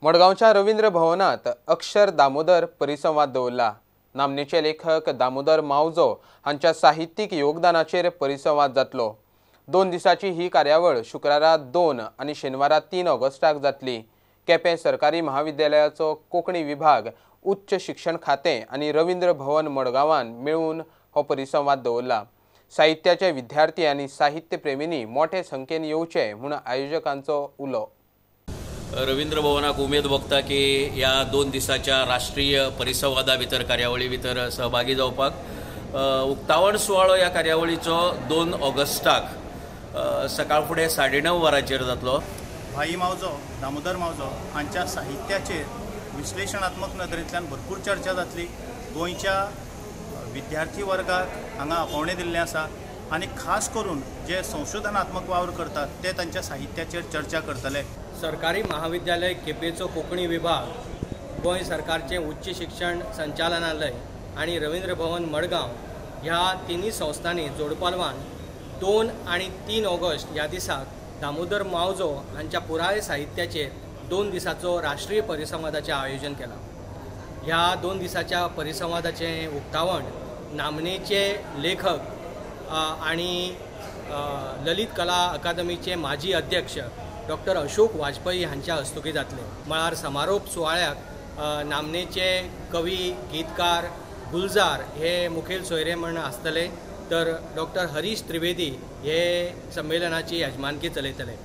मडगावच्या रवींद्र भवनात अक्षर दामोदर परिसंवाद दवरला। नामनेचे लेखक दामोदर मावजो हांच्या साहित्यिक योगदानाचेर परिसंवाद जातलो। 2 दिसाची ही कार्यावळ शुक्रारा 2 आनी शेनवारा 3 ऑगस्टाक जातली। केपें सरकारी महाविद्यालयाचो कोंकणी विभाग, उच्च शिक्षण खातें आनी रवींद्र भवन मडगांवान मेळून हो परिसंवाद दवरला। साहित्याचे विद्यार्थी आनी साहित्य प्रेमींनी मोठे संख्येन येवचे म्हूण आयोजकांचो उलो। रवींद्र भवनाक उमेद भोगता की ह्या 2 दिसाच्या राष्ट्रीय परिसंवादा भितर कार्यावळी भितर सहभागी जावपाक। उक्तावण सुवाळो ह्या कार्यावळीचो 2 ऑगस्टाक सकाळ फुडें 9:30 वरांचेर जातलो। भाई मावजो, दामोदर मावजो हांच्या साहित्याचेर विश्लेशणात्मक नदरेंतल्यान भरपूर चर्चा जातली। गोंयच्या विद्यार्थी वर्गाक हांगा आपोवणें दिल्लें आसा आनी खास करून जे संशोधनात्मक वावर करतात ते तांच्या साहित्याचेर चर्चा करतले। सरकारी महाविद्यालय केपेंचो कोंकणी विभाग, गोंय सरकारचे उच्च शिक्षण संचालनालय आणि रवींद्र भवन मडगांव ह्या तिन्ही संस्थांनी जोडपालवान 2 आणि 3 ऑगस्ट ह्या दिसाक दामोदर मावजो हांच्या पुराय साहित्याचेर 2 दिसाचो राष्ट्रीय परिसंवादाचें आयोजन केलां। ह्या 2 दिसाच्या परिसंवादाचें उक्तावण नामनेचे लेखक आणि ललित कला अकादमीचे माजी अध्यक्ष डॉक्टर अशोक वाजपेयी हांच्या हस्तुकी जातले। म्हळ्यार समारोप सुवाळ्याक नामनेचे कवी, गीतकार गुलजार हे मुखेल सोयरे म्हण आसतले, तर डॉक्टर हरीश त्रिवेदी हे संमेलनाची यजमानकी चलयतले।